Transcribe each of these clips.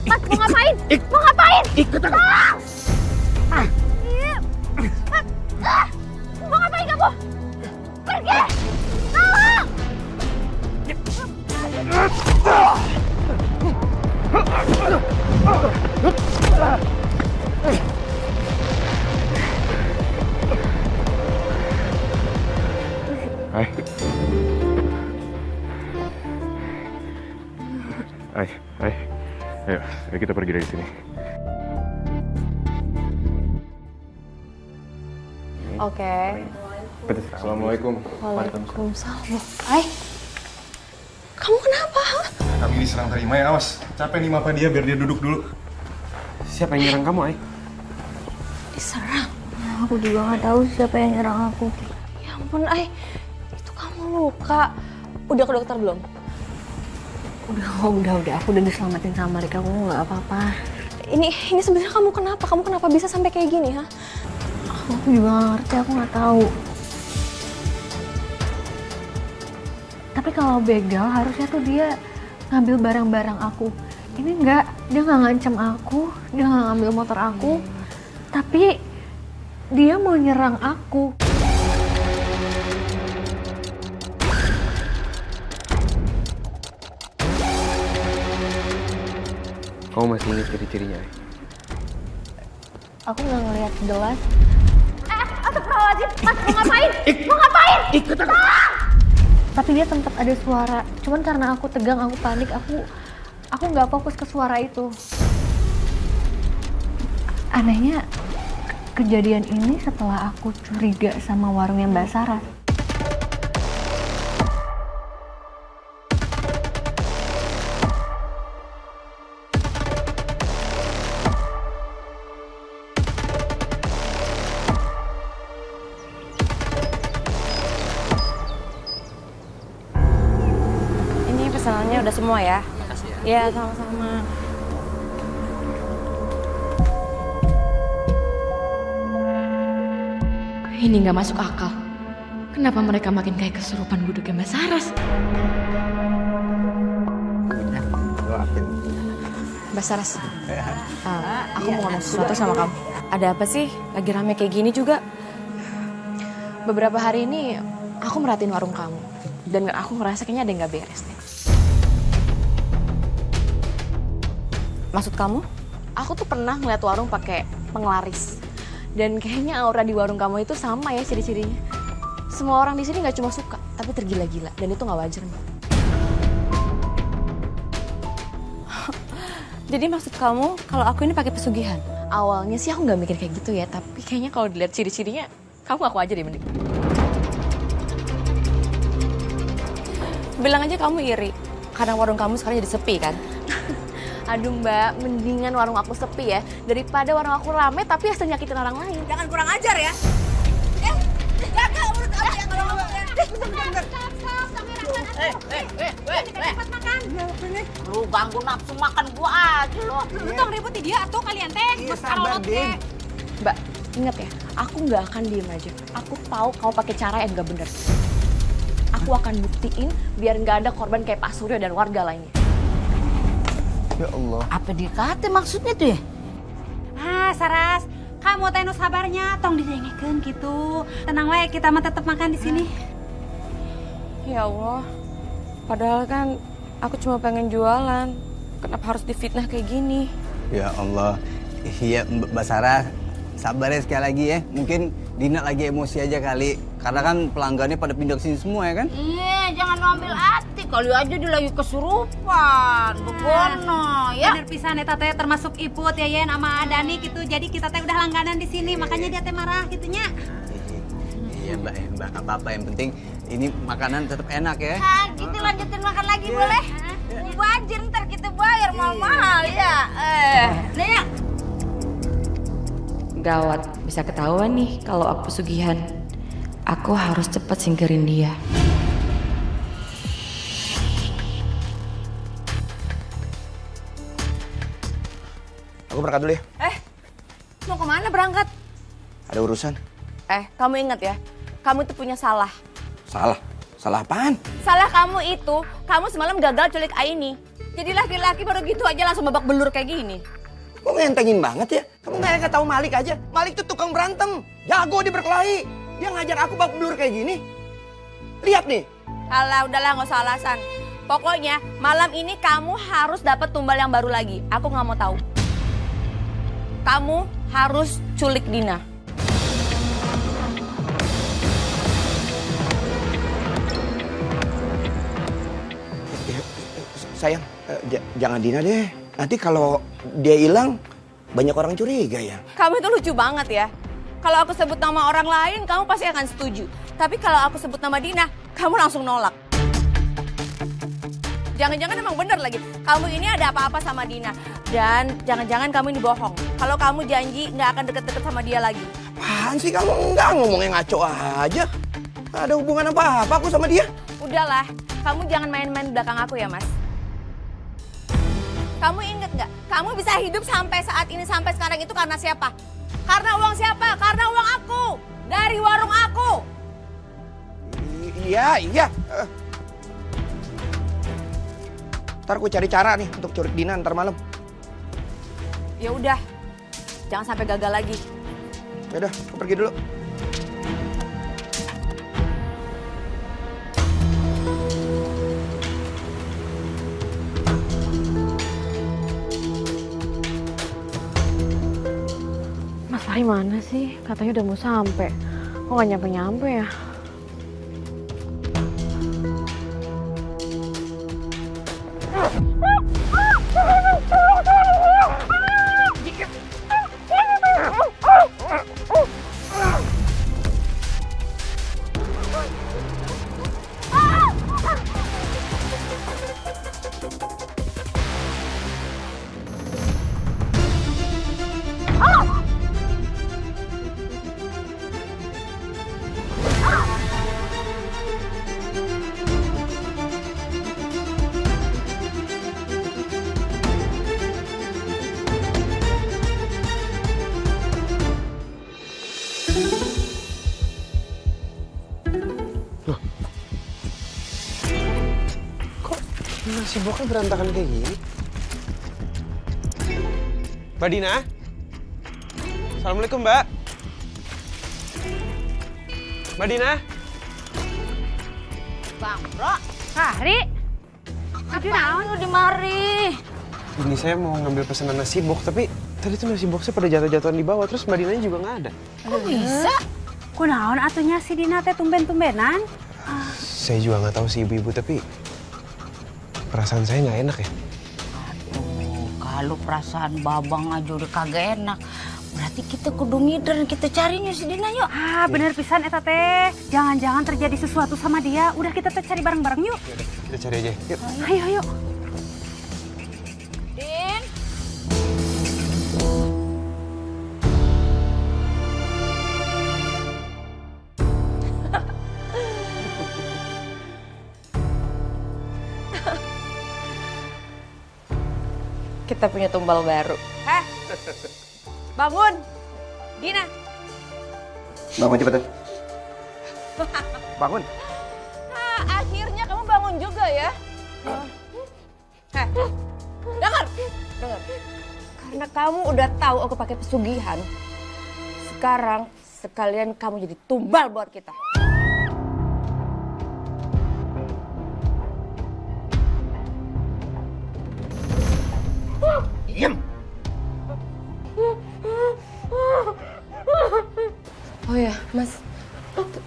Mas, mau ngapain? Mau ngapain? Ikut aku. Mau ngapain kamu? Pergi! Tolong! Hai. Hai, hai. Ayo kita pergi dari sini. Oke. Assalamualaikum. Waalaikumsalam. Hai. Kamu kenapa? Kami diserang dari Maya, awas. Capek nih mapa dia, biar dia duduk dulu. Siapa yang nyerang kamu, Ai? Diserang? Aku juga nggak tahu siapa yang nyerang aku. Ya ampun, Ai. Itu kamu luka. Udah ke dokter belum? Udah. Aku udah diselamatin sama mereka. Aku nggak apa-apa. Ini sebenarnya kamu kenapa? Kamu kenapa bisa sampai kayak gini, ha? Aku juga nggak ngerti. Aku nggak tahu. Tapi kalau begal harusnya tuh dia ngambil barang-barang aku. Ini enggak, dia nggak ngancam aku, dia nggak ngambil motor aku. Tapi dia mau nyerang aku. Kamu masih ingat ciri-cirinya, Ai? Aku nggak ngelihat jelas. Astagfirullahaladzim. Mas, mau ngapain? Mau ngapain? Ikut aku. Tapi dia tempat ada suara. Cuman karena aku tegang, aku panik, aku nggak fokus ke suara itu. Anehnya, kejadian ini setelah aku curiga sama warungnya Mbak Sarah. Ini pesanannya udah semua ya? Makasih ya. Iya, sama-sama. Ini nggak masuk akal. Kenapa mereka makin kayak kesurupan buduknya Mbak Saras? Mbak Saras, aku mau ngomong sesuatu sama kamu. Ada apa sih? Lagi rame kayak gini juga. Beberapa hari ini aku merhatiin warung kamu. Dan aku ngerasa kayaknya ada yang gak beres deh. Maksud kamu? Aku tuh pernah ngeliat warung pakai penglaris. Dan kayaknya aura di warung kamu itu sama ya ciri-cirinya. Semua orang di sini nggak cuma suka, tapi tergila-gila. Dan itu nggak wajar, Mbak. Jadi maksud kamu kalau aku ini pakai pesugihan? Awalnya sih aku nggak mikir kayak gitu ya, tapi kayaknya kalau dilihat ciri-cirinya, kamu aku aja deh mending. Bilang aja kamu iri, karena warung kamu sekarang jadi sepi kan? Aduh Mbak, mendingan warung aku sepi ya, daripada warung aku rame tapi asal nyakitin orang lain. Jangan kurang ajar ya. Jaga urut aku ya kalau ngomongnya. Bentar. Cepat makan. Lu ganggu nafsu makan gua aja lo. Lu tong ribut di dia atau kalian teh. Iya, sabar, Din. Mbak, ingat ya, aku nggak akan diem aja. Aku tahu kamu pakai cara yang nggak bener. Aku akan buktiin biar nggak ada korban kayak Pak Suryo dan warga lainnya. Ya Allah. Apa dikate maksudnya tuh ya? Saras, kamu teh nu sabarnya tong didengekeun gitu. Tenang wae, kita mah tetep makan di sini. Ya Allah, padahal kan aku cuma pengen jualan. Kenapa harus difitnah kayak gini? Ya Allah, iya Mbak Sarah, sabar ya sekali lagi ya. Mungkin Dina lagi emosi aja kali, karena kan pelanggannya pada pindah ke sini semua ya kan? Iya, jangan lu ambil hati. Kali aja dia lagi kesurupan. Begono, ya. Bener pisan eta teh termasuk Iput ya Yen sama Dani gitu. Jadi kita teh udah langganan di sini, makanya dia teh marah gitunya. Iya Mbak, nggak apa-apa. Yang penting ini makanan tetap enak ya. Gitu lanjutin makan lagi boleh? Wajir ntar kita bayar mahal-mahal ya. Nih ya. Gawat, bisa ketahuan nih kalau aku pesugihan. Aku harus cepat singkirin dia. Aku berangkat dulu ya. Mau kemana berangkat? Ada urusan. Kamu ingat ya, kamu itu punya salah. Salah? Salah apaan? Salah kamu itu, kamu semalam gagal culik Aini. Jadi laki-laki baru gitu aja langsung babak belur kayak gini. Kok ngentengin banget ya? Kamu nggak tahu Malik aja. Malik tuh tukang berantem. Jago dia berkelahi. Dia ngajar aku babak belur kayak gini. Lihat nih. Alah, udahlah nggak usah alasan. Pokoknya malam ini kamu harus dapat tumbal yang baru lagi. Aku nggak mau tahu. Kamu harus culik Dina. Sayang, jangan Dina deh. Nanti kalau dia hilang, banyak orang curiga ya. Kamu itu lucu banget ya. Kalau aku sebut nama orang lain, kamu pasti akan setuju. Tapi kalau aku sebut nama Dina, kamu langsung nolak. Jangan-jangan emang bener lagi. Kamu ini ada apa-apa sama Dina. Dan jangan-jangan kamu ini bohong. Kalau kamu janji nggak akan deket-deket sama dia lagi. Apaan sih kamu? Enggak, ngomongnya ngaco aja. Nggak ada hubungan apa-apa aku sama dia. Udahlah, kamu jangan main-main belakang aku ya, Mas. Kamu inget nggak? Kamu bisa hidup sampai saat ini, sampai sekarang itu karena siapa? Karena uang siapa? Karena uang aku. Dari warung aku. Iya. Ntar aku cari cara nih untuk curik Dina ntar malam. Ya udah, jangan sampai gagal lagi. Yaudah, aku pergi dulu. Mas Fahri mana sih? Katanya udah mau sampai. Kok gak nyampe-nyampe ya? Nasi boknya berantakan kayak gini. Mbak Dina? Assalamualaikum, Mbak. Mbak Dina? Bang, Bro. Fahri. Apaan lu di mari? Ini saya mau ngambil pesanan nasi bok, tapi tadi tuh nasi boknya pada jatuh-jatuhan di bawah, terus Mbak Dinanya juga nggak ada. Kok bisa? Kunaon atunya si Dina teh tumben-tumbenan? Saya juga nggak tahu si ibu-ibu, tapi perasaan saya nggak enak ya. Aduh, kalau perasaan babang aja udah kagak enak. Berarti kita kudu ngider, kita carinya si Dina yuk. Ah, bener pisan eta teh. Jangan-jangan terjadi sesuatu sama dia. Udah kita teh cari bareng-bareng yuk. Yaudah, kita cari aja. Yuk. Ayo. Din. Kita punya tumbal baru. Heh. Bangun. Dina. Bangun cepetan. Bangun. Nah, akhirnya kamu bangun juga ya. Heh. Dengar. Karena kamu udah tahu aku pakai pesugihan. Sekarang sekalian kamu jadi tumbal buat kita. Diam. Oh ya, Mas.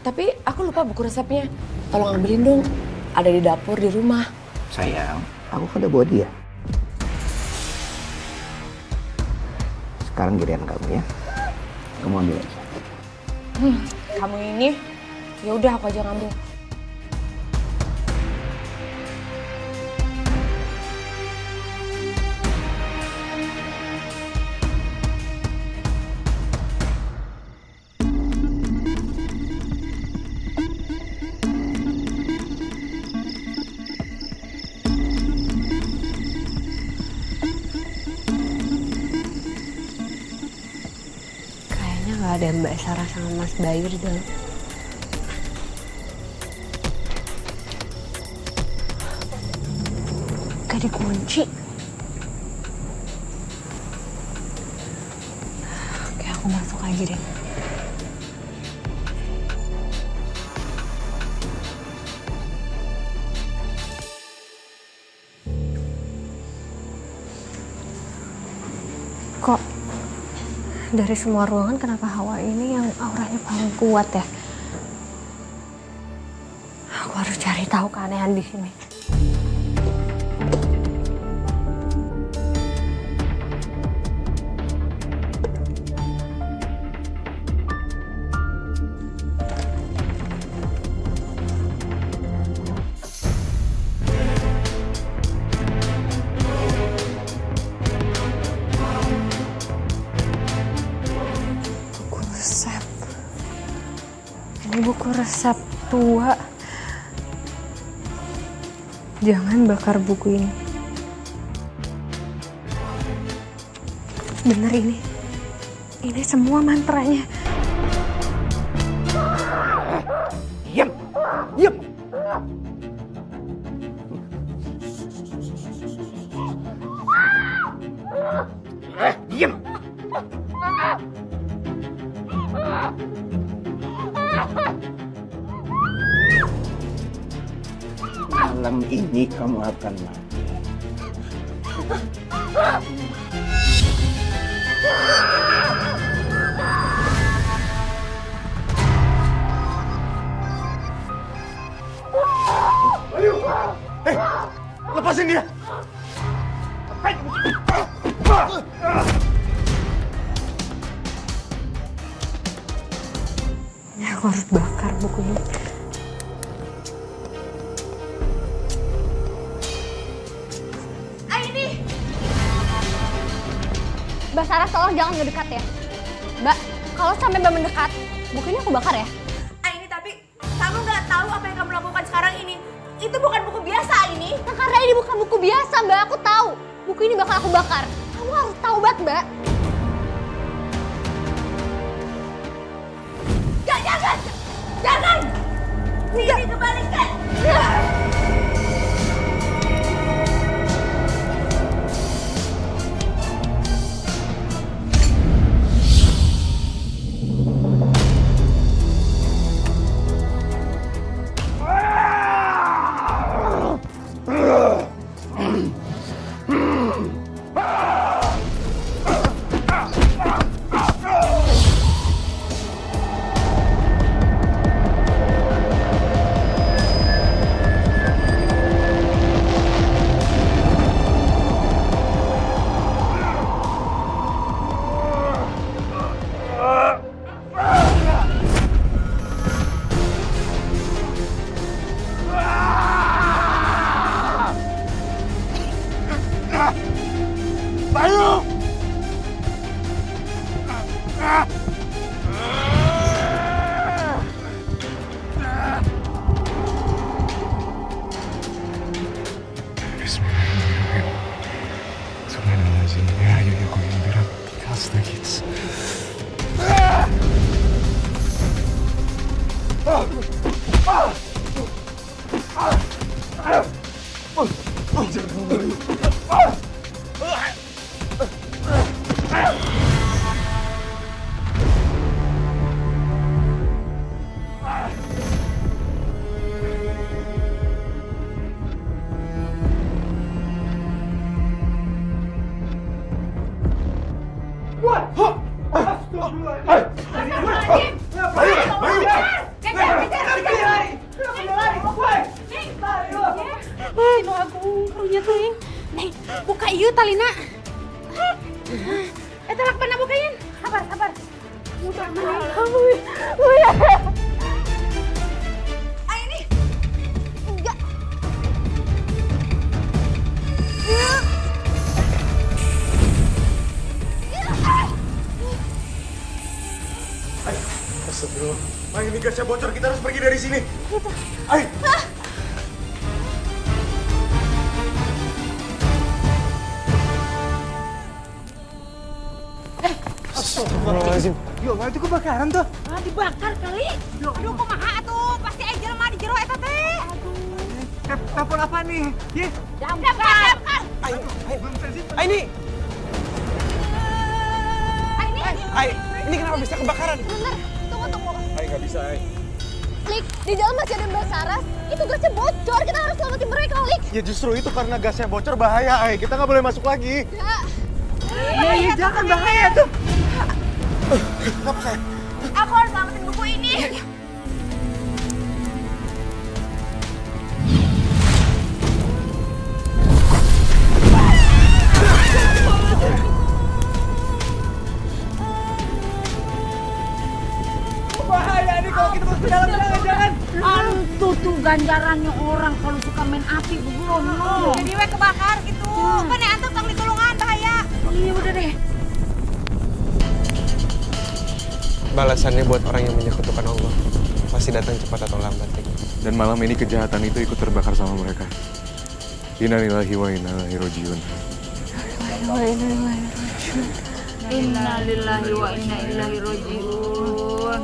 Tapi aku lupa buku resepnya. Tolong ambilin dong. Ada di dapur di rumah. Sayang, aku kan udah bawa dia. Sekarang giliran kamu ya. Kamu ambil aja. Kamu ini, ya udah aku aja ngambil. Kayaknya nggak ada Mbak Sarah sama Mas Bayu di dalam. kayak dikunci. Oke, aku masuk aja deh. Kok dari semua ruangan kenapa Hawa ini yang auranya paling kuat ya? Aku harus cari tahu keanehan di sini. Buku resep. Ini buku resep tua. Jangan bakar buku ini. Bener ini. Ini semua mantranya. Diam! Diam! Diam! Malam ini kamu akan mati. Lepasin dia! Aku harus bakar buku ini. Mbak Sarah, tolong jangan mendekat ya. Mbak, kalau sampai Mbak mendekat, buku ini aku bakar ya. Ini tapi kamu nggak tahu apa yang kamu lakukan sekarang ini. Itu bukan buku biasa ini. Nah, karena ini bukan buku biasa, Mbak. Aku tahu. Buku ini bakal aku bakar. Kamu harus tahu banget, Mbak. Jangan! Jangan! Sini kembalikan! Tino Agung, karunya teuing. Neng, buka ieu talina. Eta lak pernah bukain. Sabar, sabar. Mudah mana kamu. Ini. Enggak. Astagfirullah. Mai, ini gasnya bocor, kita harus pergi dari sini. Ayo. Astagfirullahaladzim. Yo, itu kebakaran tuh. Ah, dibakar kali. Aduh, kumaha atuh? Pasti aya jelema di jero eta teh. Telepon apa nih? Ye? Damkar. Aini! Aini, Ai, ini kenapa bisa kebakaran? bentar, tunggu. Ay, nggak bisa, Ay. Lik, di dalam masih ada Mbak Saras. Itu gasnya bocor, kita harus selamatin mereka, Lik. Ya justru itu karena gasnya bocor bahaya, Ay. Kita nggak boleh masuk lagi. Iya, jangan bahaya tuh. Kenapa, sayang? Aku harus selamatin buku ini. Bahaya nih kalau kita masuk ke dalam, jangan. Antu tuh ganjarannya orang kalau suka main api begono. Jadi we kebakar gitu. Mana antum tong ditulungan bahaya. Iya udah deh. Balasannya buat orang yang menyekutukan Allah pasti datang cepat atau lambat. Dan malam ini kejahatan itu ikut terbakar sama mereka. Innalillahi wa inna ilaihi rajiun. Innalillahi wa inna ilaihi rajiun.